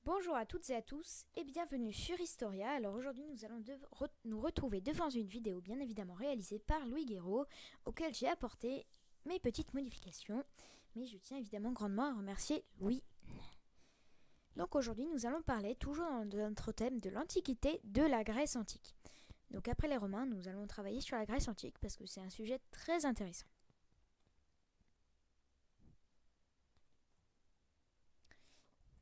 Bonjour à toutes et à tous et bienvenue sur Historia. Alors aujourd'hui nous allons nous retrouver devant une vidéo bien évidemment réalisée par Louis Guéraud auquel j'ai apporté mes petites modifications. Mais je tiens évidemment grandement à remercier Louis. Donc aujourd'hui nous allons parler toujours dans notre thème de l'Antiquité de la Grèce antique. Donc après les Romains nous allons travailler sur la Grèce antique parce que c'est un sujet très intéressant.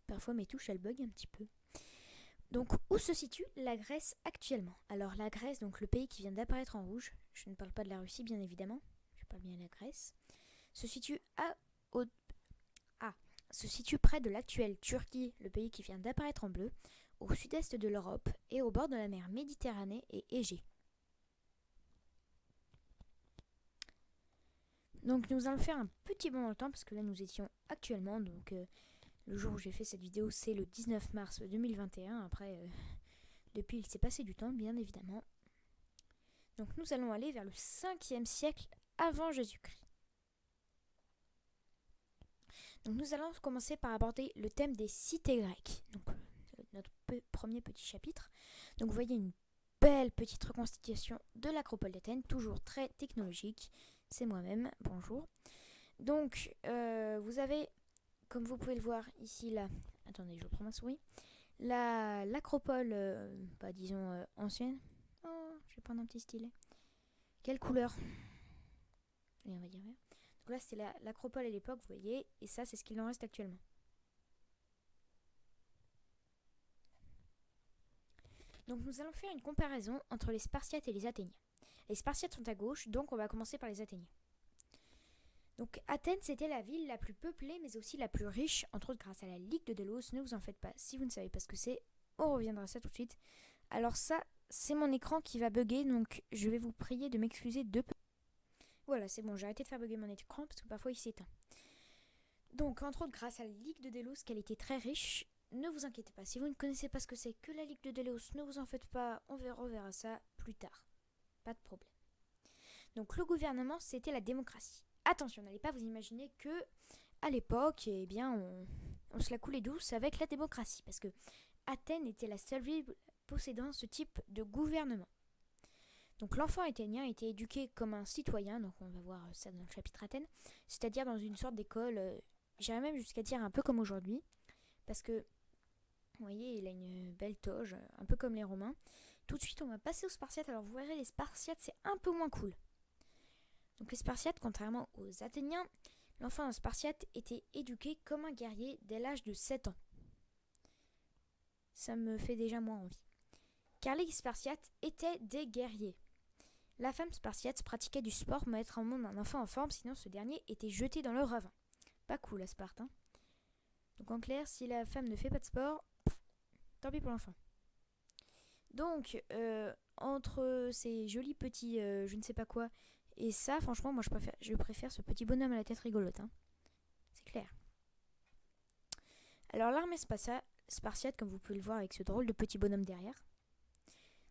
Parfois mes touches elles bug un petit peu. Donc, où se situe la Grèce actuellement? Alors, la Grèce, donc le pays qui vient d'apparaître en rouge, je ne parle pas de la Russie, bien évidemment, je parle bien de la Grèce, se situe, se situe près de l'actuelle Turquie, le pays qui vient d'apparaître en bleu, au sud-est de l'Europe et au bord de la mer Méditerranée et Égée. Donc, nous allons faire un petit bond dans le temps parce que là, nous étions actuellement, le jour où j'ai fait cette vidéo, c'est le 19 mars 2021. Après, depuis, il s'est passé du temps, bien évidemment. Donc nous allons aller vers le 5e siècle avant Jésus-Christ. Donc nous allons commencer par aborder le thème des cités grecques. Donc notre premier petit chapitre. Donc vous voyez une belle petite reconstitution de l'acropole d'Athènes, toujours très technologique. C'est moi-même, bonjour. Donc vous avez, comme vous pouvez le voir ici, là, attendez, je reprends ma souris, l'acropole, disons ancienne. Oh, je vais prendre un petit stylet. Quelle couleur? Et on va dire vert. Donc là, c'était l'acropole à l'époque, vous voyez, et ça, c'est ce qu'il en reste actuellement. Donc nous allons faire une comparaison entre les Spartiates et les Athéniens. Les Spartiates sont à gauche, donc on va commencer par les Athéniens. Donc Athènes, c'était la ville la plus peuplée, mais aussi la plus riche, entre autres grâce à la Ligue de Délos. Ne vous en faites pas, si vous ne savez pas ce que c'est, on reviendra à ça tout de suite. Alors ça, c'est mon écran qui va bugger, donc je vais vous prier de m'excuser de peu. Voilà, c'est bon, j'ai arrêté de faire bugger mon écran parce que parfois il s'éteint. Donc, entre autres, grâce à la Ligue de Délos, qu'elle était très riche, ne vous inquiétez pas. Si vous ne connaissez pas ce que c'est que la Ligue de Délos, ne vous en faites pas, on verra ça plus tard. Pas de problème. Donc, le gouvernement, c'était la démocratie. Attention, n'allez pas vous imaginer que, à l'époque, eh bien, on se la coulait douce avec la démocratie, parce que Athènes était la seule ville possédant ce type de gouvernement. Donc l'enfant athénien était éduqué comme un citoyen, donc on va voir ça dans le chapitre Athènes, c'est-à-dire dans une sorte d'école, j'irais même jusqu'à dire un peu comme aujourd'hui, parce que, vous voyez, il a une belle toge, un peu comme les Romains. Tout de suite, on va passer aux Spartiates. Alors vous verrez, les Spartiates, c'est un peu moins cool. Donc les Spartiates, contrairement aux Athéniens, l'enfant Spartiate était éduqué comme un guerrier dès l'âge de 7 ans. Ça me fait déjà moins envie. Car les Spartiates étaient des guerriers. La femme spartiate pratiquait du sport pour mettre au monde un enfant en forme, sinon ce dernier était jeté dans le ravin. Pas cool à Sparte, hein. Donc en clair, si la femme ne fait pas de sport, tant pis pour l'enfant. Donc, entre ces jolis petits je ne sais pas quoi et ça, franchement, moi je préfère ce petit bonhomme à la tête rigolote, hein. C'est clair. Alors l'armée spartiate, comme vous pouvez le voir avec ce drôle de petit bonhomme derrière.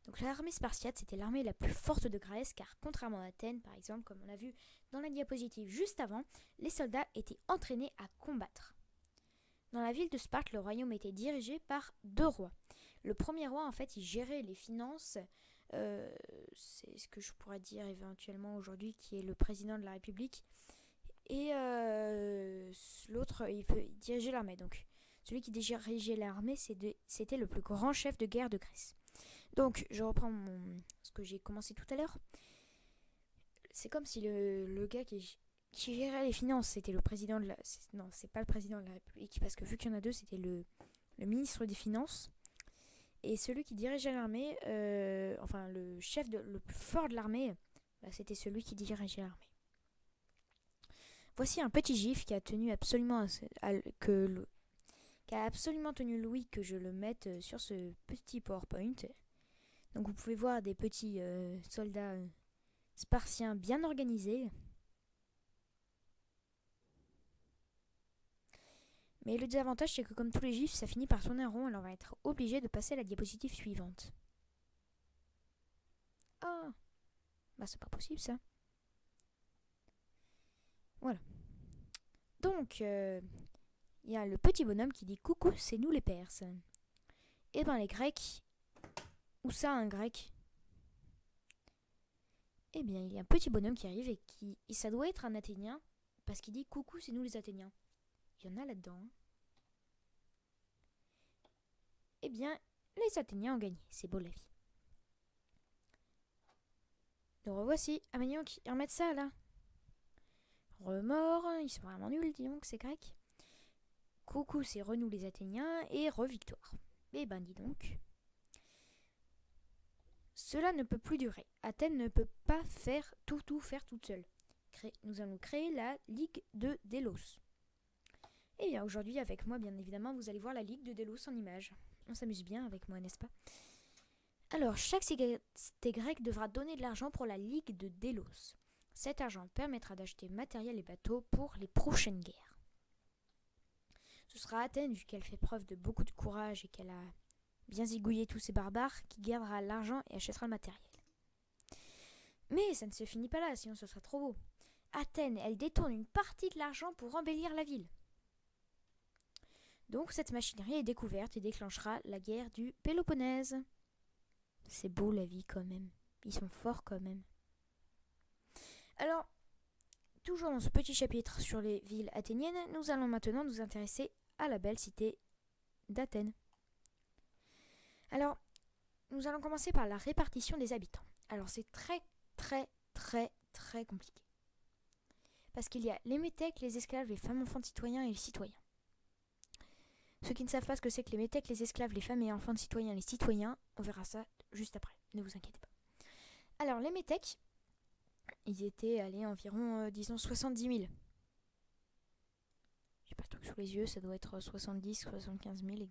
Donc l'armée spartiate, c'était l'armée la plus forte de Grèce, car contrairement à Athènes, par exemple, comme on l'a vu dans la diapositive juste avant, les soldats étaient entraînés à combattre. Dans la ville de Sparte, le royaume était dirigé par 2 rois. Le premier roi, en fait, il gérait les finances, c'est ce que je pourrais dire éventuellement aujourd'hui, qui est le président de la République, et l'autre, il dirigeait l'armée. Donc celui qui dirigeait l'armée, c'était le plus grand chef de guerre de Grèce. Donc, je reprends ce que j'ai commencé tout à l'heure. C'est comme si le gars qui gérait les finances, c'était le président de la... Non, c'est pas le président de la République, parce que vu qu'il y en a 2, c'était le ministre des Finances. Et celui qui dirigeait l'armée, le chef le plus fort de l'armée, c'était celui qui dirigeait l'armée. Voici un petit gif qui a tenu absolument qui a absolument tenu Louis que je le mette sur ce petit PowerPoint. Donc vous pouvez voir des petits soldats spartiens bien organisés. Mais le désavantage, c'est que comme tous les gifs, ça finit par tourner en rond, alors on va être obligé de passer à la diapositive suivante. Ah, c'est pas possible ça. Voilà. Donc, il y a le petit bonhomme qui dit coucou, c'est nous les Perses. Et ben les Grecs, où ça un Grec? Eh bien il y a un petit bonhomme qui arrive et ça doit être un Athénien parce qu'il dit coucou, c'est nous les Athéniens. Il y en a là-dedans. Hein. Eh bien les Athéniens ont gagné, c'est beau la vie. Nous revoici. Ah mais donc, ils remettent ça là. Remords, ils sont vraiment nuls, dis donc, ces Grecs. Coucou, c'est renou les Athéniens et re-victoire. Eh ben dis donc. Cela ne peut plus durer. Athènes ne peut pas faire tout faire toute seule. Nous allons créer la Ligue de Délos. Et bien aujourd'hui avec moi, bien évidemment, vous allez voir la Ligue de Délos en images. On s'amuse bien avec moi, n'est-ce pas? Alors, chaque cité grecque devra donner de l'argent pour la Ligue de Délos. Cet argent permettra d'acheter matériel et bateaux pour les prochaines guerres. Ce sera Athènes, vu qu'elle fait preuve de beaucoup de courage et qu'elle a bien zigouillé tous ces barbares, qui gardera l'argent et achètera le matériel. Mais ça ne se finit pas là, sinon ce serait trop beau. Athènes, elle détourne une partie de l'argent pour embellir la ville. Donc cette machinerie est découverte et déclenchera la guerre du Péloponnèse. C'est beau la vie quand même. Ils sont forts quand même. Alors, toujours dans ce petit chapitre sur les villes athéniennes, nous allons maintenant nous intéresser à la belle cité d'Athènes. Alors, nous allons commencer par la répartition des habitants. Alors c'est très compliqué. Parce qu'il y a les métèques, les esclaves, les femmes, enfants de citoyens et les citoyens. Ceux qui ne savent pas ce que c'est que les métèques, les esclaves, les femmes et enfants de citoyens, les citoyens, on verra ça juste après, ne vous inquiétez pas. Alors les métèques, ils étaient environ, disons, 70 000. J'ai pas le truc sous les yeux, ça doit être 70, 75 000.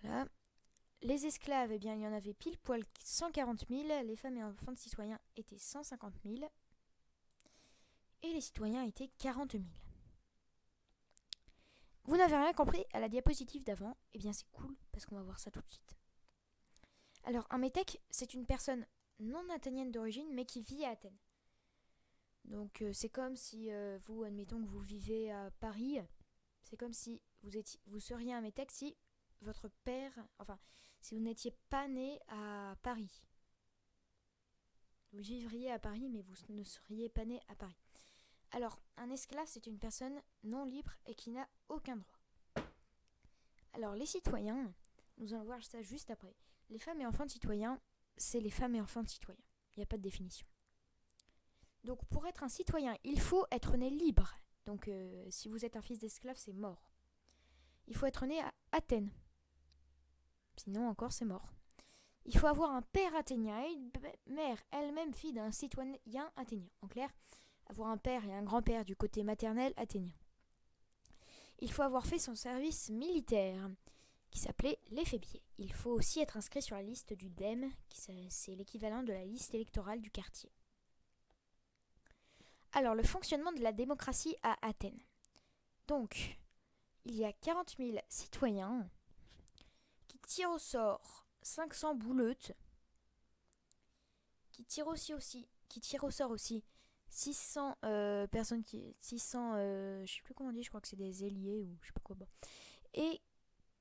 Voilà. Les esclaves, eh bien, il y en avait pile poil 140 000. Les femmes et enfants de citoyens étaient 150 000. Et les citoyens étaient 40 000. Vous n'avez rien compris à la diapositive d'avant? Eh bien, c'est cool, parce qu'on va voir ça tout de suite. Alors, un métèque, c'est une personne non athénienne d'origine, mais qui vit à Athènes. Donc, c'est comme si vous, admettons que vous vivez à Paris, c'est comme si vous seriez un métèque si votre père, enfin, si vous n'étiez pas né à Paris. Vous vivriez à Paris, mais vous ne seriez pas né à Paris. Alors, un esclave, c'est une personne non libre et qui n'a aucun droit. Alors, les citoyens, nous allons voir ça juste après. Les femmes et enfants de citoyens, c'est les femmes et enfants de citoyens. Il n'y a pas de définition. Donc, pour être un citoyen, il faut être né libre. Donc, si vous êtes un fils d'esclave, c'est mort. Il faut être né à Athènes. Sinon, encore, c'est mort. Il faut avoir un père athénien et une mère elle-même fille d'un citoyen athénien. En clair, avoir un père et un grand-père du côté maternel athénien. Il faut avoir fait son service militaire, qui s'appelait l'éphébier. Il faut aussi être inscrit sur la liste du DEM, c'est l'équivalent de la liste électorale du quartier. Alors, le fonctionnement de la démocratie à Athènes. Donc, il y a 40 000 citoyens qui tirent au sort 500 bouleutes, qui tirent au sort aussi 600 personnes je sais plus comment on dit, je crois que c'est des ailiers ou je sais pas quoi. Bon. Et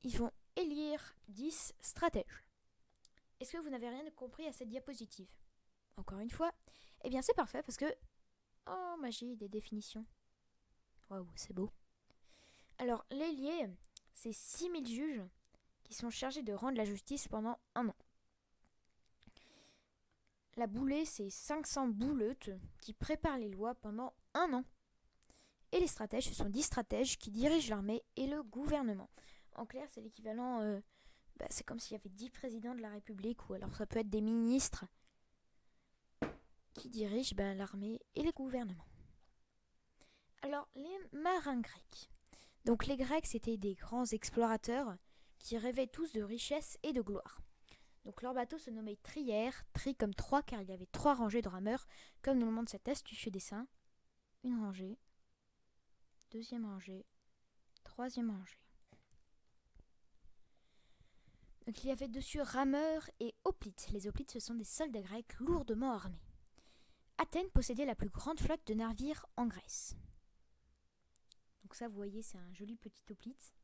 ils vont élire 10 stratèges. Est-ce que vous n'avez rien compris à cette diapositive? Encore une fois, eh bien c'est parfait parce que oh magie des définitions. Waouh, c'est beau. Alors l'ailier, c'est 6000 juges qui sont chargés de rendre la justice pendant un an. La boulée, c'est 500 bouleutes qui préparent les lois pendant un an. Et les stratèges, ce sont 10 stratèges qui dirigent l'armée et le gouvernement. En clair, c'est l'équivalent... c'est comme s'il y avait 10 présidents de la République, ou alors ça peut être des ministres qui dirigent l'armée et le gouvernement. Alors, les marins grecs. Donc les Grecs, c'était des grands explorateurs qui rêvaient tous de richesse et de gloire. Donc leur bateau se nommait Trière, tri comme 3 car il y avait 3 rangées de rameurs, comme nous le montre cet astucieux dessin. Une rangée, deuxième rangée, troisième rangée. Donc il y avait dessus rameurs et hoplites. Les hoplites, ce sont des soldats grecs lourdement armés. Athènes possédait la plus grande flotte de navires en Grèce. Donc Donc ça, vous voyez, c'est un joli petit hoplite.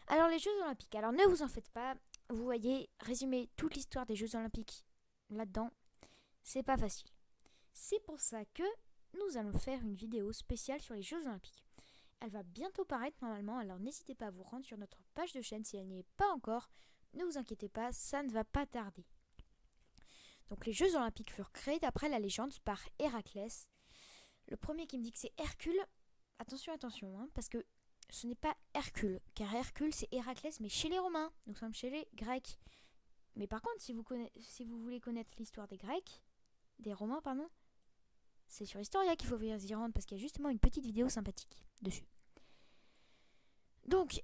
Alors les Jeux Olympiques, alors ne vous en faites pas, vous voyez, résumer toute l'histoire des Jeux Olympiques là-dedans, c'est pas facile. C'est pour ça que nous allons faire une vidéo spéciale sur les Jeux Olympiques. Elle va bientôt paraître normalement, alors n'hésitez pas à vous rendre sur notre page de chaîne si elle n'y est pas encore. Ne vous inquiétez pas, ça ne va pas tarder. Donc les Jeux Olympiques furent créés d'après la légende par Héraclès. Le premier qui me dit que c'est Hercule, attention, parce que ce n'est pas Hercule, car Hercule c'est Héraclès, mais chez les Romains, nous sommes chez les Grecs. Mais par contre, si vous voulez connaître l'histoire des Romains, c'est sur Historia qu'il faut venir y rendre, parce qu'il y a justement une petite vidéo sympathique dessus. Donc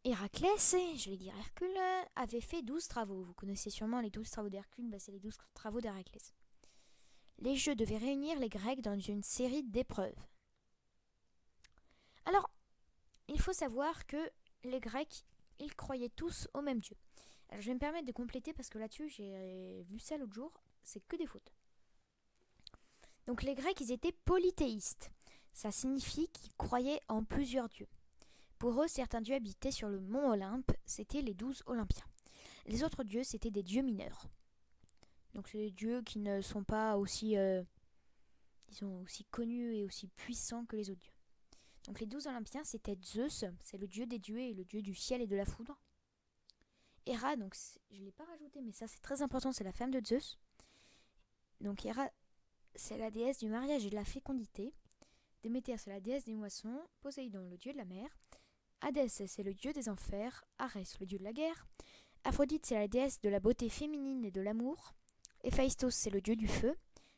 Héraclès, je vais dire Hercule, avait fait 12 travaux. Vous connaissez sûrement les 12 travaux d'Hercule, c'est les 12 travaux d'Héraclès. Les Jeux devaient réunir les Grecs dans une série d'épreuves. Alors, il faut savoir que les Grecs, ils croyaient tous au même Dieu. Alors je vais me permettre de compléter parce que là-dessus, j'ai vu ça l'autre jour, c'est que des fautes. Donc les Grecs, ils étaient polythéistes. Ça signifie qu'ils croyaient en plusieurs dieux. Pour eux, certains dieux habitaient sur le mont Olympe, c'était les 12 Olympiens. Les autres dieux, c'était des dieux mineurs. Donc c'est des dieux qui ne sont pas aussi, aussi connus et aussi puissants que les autres dieux. Donc les 12 Olympiens, c'était Zeus, c'est le dieu des dieux et le dieu du ciel et de la foudre. Héra, donc je ne l'ai pas rajouté, mais ça c'est très important, c'est la femme de Zeus. Donc Héra, c'est la déesse du mariage et de la fécondité. Déméter, c'est la déesse des moissons. Poséidon, le dieu de la mer. Hadès, c'est le dieu des enfers. Arès, le dieu de la guerre. Aphrodite, c'est la déesse de la beauté féminine et de l'amour. Héphaïstos, c'est le dieu du feu.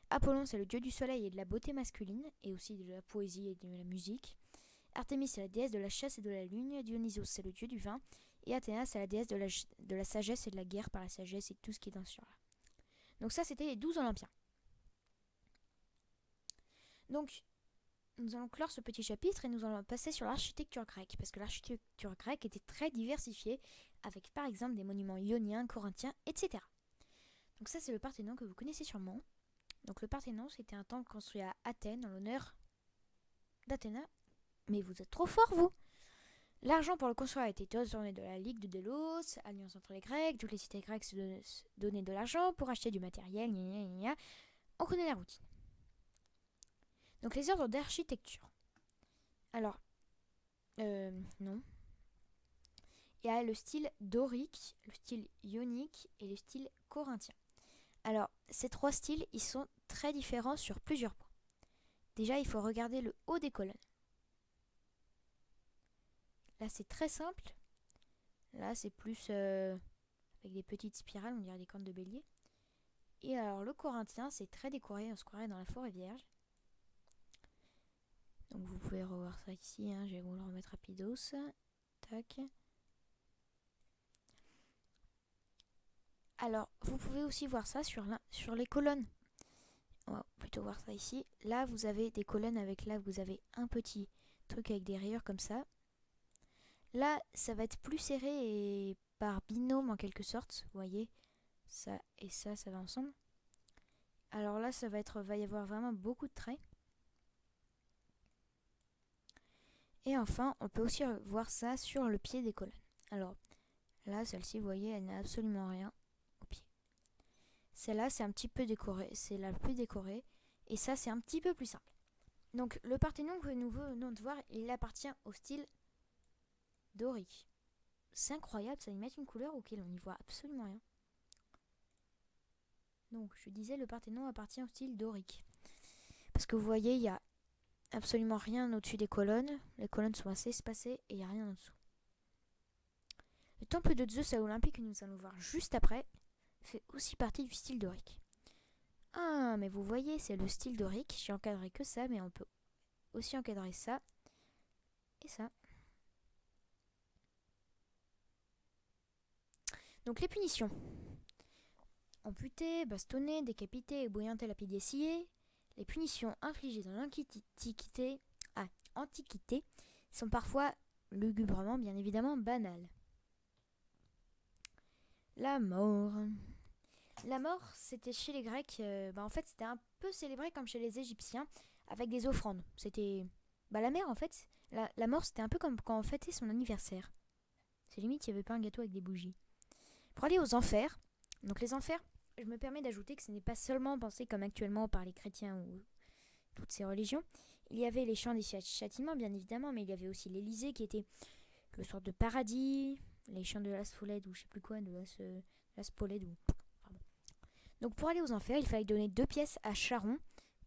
Apollon, c'est le dieu du soleil et de la beauté masculine, et aussi de la poésie et de la musique. Artémis, c'est la déesse de la chasse et de la lune. Dionysos, c'est le dieu du vin. Et Athéna, c'est la déesse de la sagesse et de la guerre par la sagesse et tout ce qui est dans ce genre-là. Donc ça, c'était les 12 Olympiens. Donc, nous allons clore ce petit chapitre et nous allons passer sur l'architecture grecque, parce que l'architecture grecque était très diversifiée, avec par exemple des monuments ioniens, corinthiens, etc. Donc ça, c'est le Parthénon que vous connaissez sûrement. Donc le Parthénon, c'était un temple construit à Athènes en l'honneur d'Athéna. Mais vous êtes trop fort, vous! L'argent pour le construire a été détourné de la Ligue de Délos, alliance entre les Grecs. Toutes les cités grecques se donnaient de l'argent pour acheter du matériel. On connaît la routine. Donc les ordres d'architecture. Alors, non. Il y a le style dorique, le style ionique et le style corinthien. Alors, ces trois styles, ils sont très différents sur plusieurs points. Déjà, il faut regarder le haut des colonnes. Là, c'est très simple. Là, c'est plus avec des petites spirales, on dirait des cornes de bélier. Et alors, le corinthien, c'est très décoré, on se croirait dans la forêt vierge. Donc, vous pouvez revoir ça ici, je vais vous le remettre rapidos. Tac. Alors, vous pouvez aussi voir ça sur les colonnes. On va plutôt voir ça ici. Là, vous avez des colonnes vous avez un petit truc avec des rayures comme ça. Là, ça va être plus serré et par binôme en quelque sorte. Vous voyez, ça et ça va ensemble. Alors là, va y avoir vraiment beaucoup de traits. Et enfin, on peut aussi voir ça sur le pied des colonnes. Alors, là, celle-ci, vous voyez, elle n'a absolument rien au pied. Celle-là, c'est un petit peu décoré. C'est la plus décorée. Et ça, c'est un petit peu plus simple. Donc, le Parthénon que nous venons de voir, il appartient au style dorique. C'est incroyable, ça y met une couleur auquel on n'y voit absolument rien. Donc, je disais, le Parthénon appartient au style dorique. Parce que vous voyez, il y a absolument rien au-dessus des colonnes. Les colonnes sont assez espacées et il n'y a rien en dessous. Le temple de Zeus à Olympie que nous allons voir juste après fait aussi partie du style dorique. Ah, mais vous voyez, c'est le style dorique. J'ai encadré que ça, mais on peut aussi encadrer ça et ça. Donc les punitions. Amputer, bastonner, décapiter, ébouillanter, lapider, scier. Les punitions infligées dans l'Antiquité sont parfois lugubrement, bien évidemment, banales. La mort. La mort, c'était chez les Grecs, en fait, c'était un peu célébré comme chez les Égyptiens, avec des offrandes. C'était Bah la mère en fait, la mort c'était un peu comme quand on fêtait son anniversaire. C'est limite il n'y avait pas un gâteau avec des bougies. Pour aller aux enfers, donc les enfers, je me permets d'ajouter que ce n'est pas seulement pensé comme actuellement par les chrétiens ou toutes ces religions. Il y avait les champs des châtiments bien évidemment, mais il y avait aussi l'Élysée qui était le sorte de paradis, les champs de l'Aspholède ou je sais plus quoi, de l'Aspolède ou... Enfin bon. Donc pour aller aux enfers, il fallait donner 2 pièces à Charon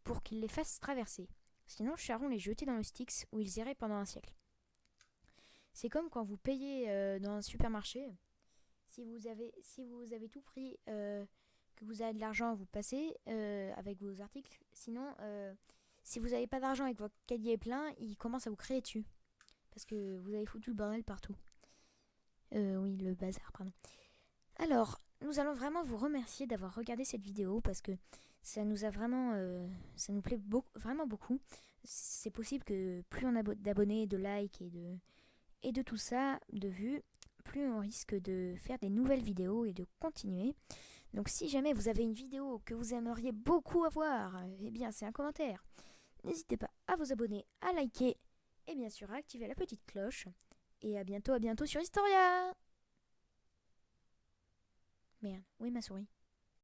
pour qu'il les fasse traverser. Sinon, Charon les jetait dans le Styx où ils iraient pendant un siècle. C'est comme quand vous payez dans un supermarché. Si vous avez tout pris, que vous avez de l'argent, vous passez avec vos articles. Sinon, si vous n'avez pas d'argent et que votre caddie est plein, il commence à vous crier dessus. Parce que vous avez foutu le bordel partout. Oui, le bazar, pardon. Alors, nous allons vraiment vous remercier d'avoir regardé cette vidéo parce que ça nous a vraiment, ça nous plaît vraiment beaucoup. C'est possible que plus on a d'abonnés, de likes et de tout ça, de vues, plus on risque de faire des nouvelles vidéos et de continuer. Donc si jamais vous avez une vidéo que vous aimeriez beaucoup avoir, eh bien c'est un commentaire. N'hésitez pas à vous abonner, à liker et bien sûr à activer la petite cloche. Et à bientôt sur Historia. Merde, où est ma souris?